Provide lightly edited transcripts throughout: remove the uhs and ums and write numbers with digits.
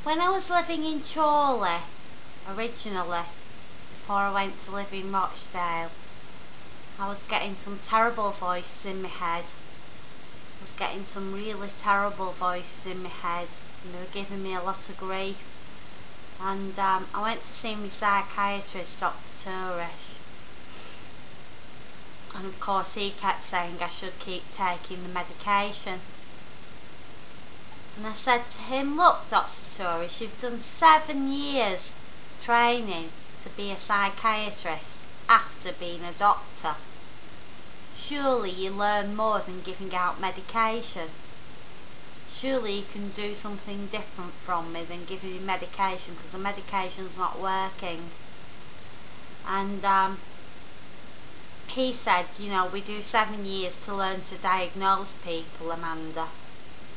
When I was living in Chorley, originally, before I went to live in Rochdale, I was getting some terrible voices in my head. I was getting some really terrible voices in my head, and they were giving me a lot of grief. And I went to see my psychiatrist, Dr Tourish, and of course he kept saying I should keep taking the medication. And I said to him, look Dr Tourish, you've done 7 years training to be a psychiatrist after being a doctor. Surely you learn more than giving out medication. Surely you can do something different from me than giving me medication, because the medication's not working. And he said, you know, we do 7 years to learn to diagnose people, Amanda,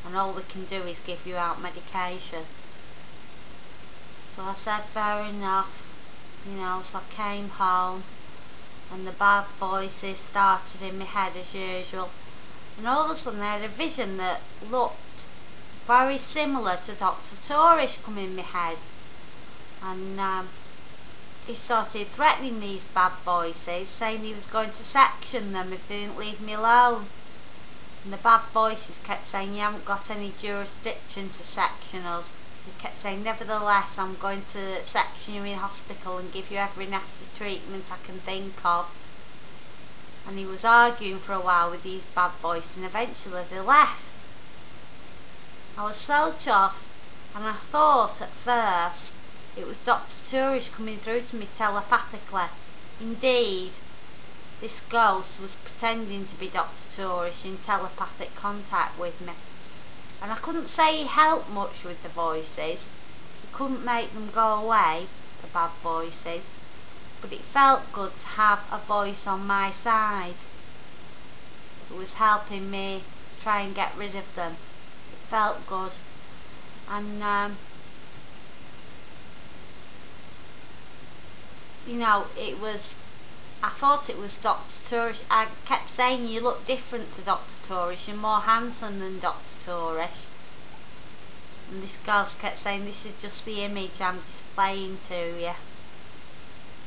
and all we can do is give you out medication. So I said, fair enough, you know. So I came home, and the bad voices started in my head as usual, and all of a sudden I had a vision that looked very similar to Dr Tourish come in my head, and he started threatening these bad voices, saying he was going to section them if they didn't leave me alone. And the bad voices kept saying, you haven't got any jurisdiction to section us. He kept saying, nevertheless, I'm going to section you in hospital and give you every nasty treatment I can think of. And he was arguing for a while with these bad voices, and eventually they left. I was so chuffed, and I thought at first it was Dr Tourish coming through to me telepathically. Indeed, this ghost was pretending to be Dr Tourish in telepathic contact with me. And I couldn't say he helped much with the voices. He couldn't make them go away, the bad voices. But it felt good to have a voice on my side. It was helping me try and get rid of them. It felt good. And you know, I thought it was Dr Tourish. I kept saying, you look different to Dr Tourish, you're more handsome than Dr Tourish. And this ghost kept saying, this is just the image I'm displaying to you.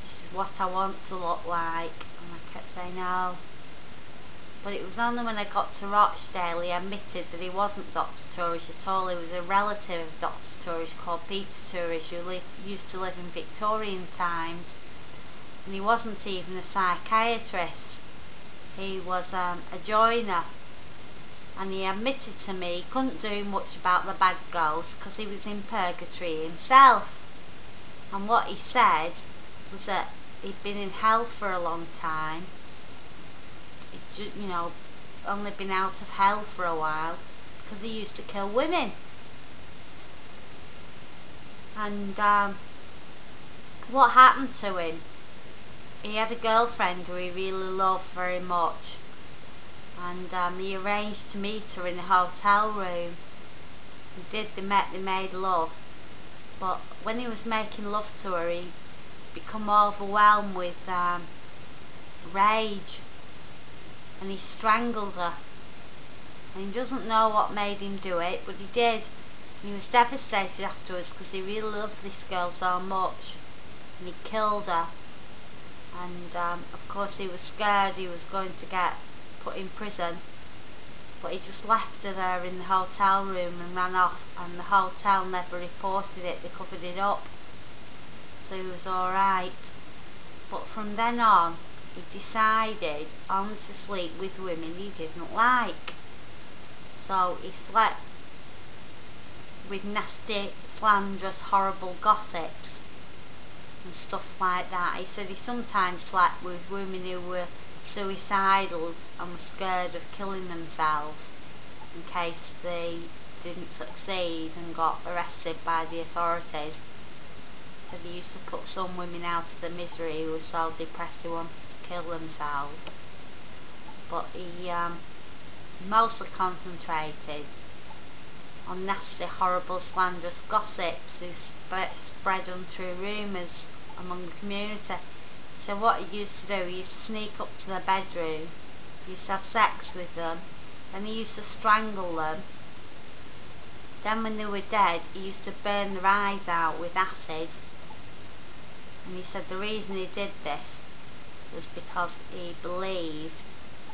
This is what I want to look like. And I kept saying, no. But it was only when I got to Rochdale he admitted that he wasn't Dr Tourish at all. He was a relative of Dr Tourish called Peter Tourish, who used to live in Victorian times. And he wasn't even a psychiatrist. He was a joiner. And he admitted to me he couldn't do much about the bad ghost because he was in purgatory himself. And what he said was that he'd been in hell for a long time. He'd, you know, only been out of hell for a while because he used to kill women. And what happened to him? He had a girlfriend who he really loved very much, and he arranged to meet her in a hotel room. They made love, but when he was making love to her, he become overwhelmed with rage, and he strangled her. And he doesn't know what made him do it, but he did. And he was devastated afterwards because he really loved this girl so much, and he killed her. And of course he was scared he was going to get put in prison, but he just left her there in the hotel room and ran off, and the hotel never reported it, they covered it up, so he was alright. But from then on he decided only to sleep with women he didn't like. So he slept with nasty, slanderous, horrible gossips and stuff like that. He said he sometimes slept with women who were suicidal and were scared of killing themselves in case they didn't succeed and got arrested by the authorities. He said he used to put some women out of the misery who were so depressed they wanted to kill themselves. But he mostly concentrated on nasty, horrible, slanderous gossips who spread untrue rumours among the community. So what he used to do, he used to sneak up to their bedroom, he used to have sex with them, and he used to strangle them, Then when they were dead, he used to burn their eyes out with acid. And he said the reason he did this was because he believed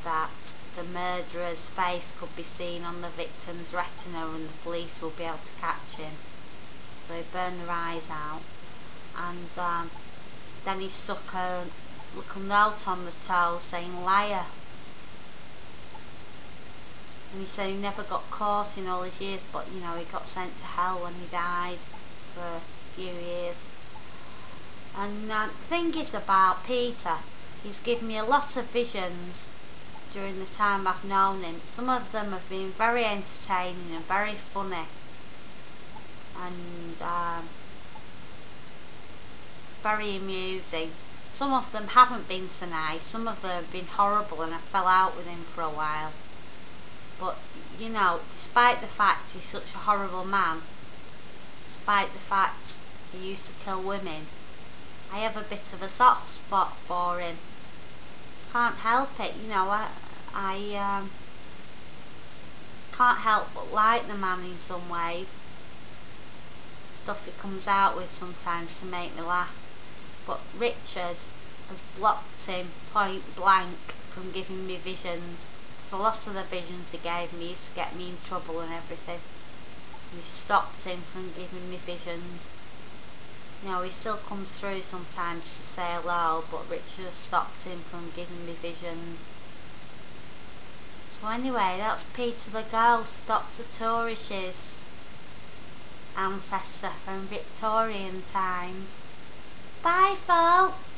that the murderer's face could be seen on the victim's retina and the police will be able to catch him. So he burned their eyes out, and then he stuck a little note on the toe saying liar. And he said he never got caught in all his years, but you know, he got sent to hell when he died for a few years. And the thing is about Peter, he's given me a lot of visions during the time I've known him. Some of them have been very entertaining and very funny, and very amusing. Some of them haven't been so nice, some of them have been horrible, and I fell out with him for a while. But you know, despite the fact he's such a horrible man, despite the fact he used to kill women, I have a bit of a soft spot for him. Can't help it, you know. I can't help but like the man in some ways. Stuff he comes out with sometimes to make me laugh. But Richard has blocked him point blank from giving me visions. Because a lot of the visions he gave me used to get me in trouble and everything. He stopped him from giving me visions. You know, he still comes through sometimes to say hello, but Richard has stopped him from giving me visions. So anyway, that's Peter the Ghost, Dr Tourish's ancestor from Victorian times. Bye folks!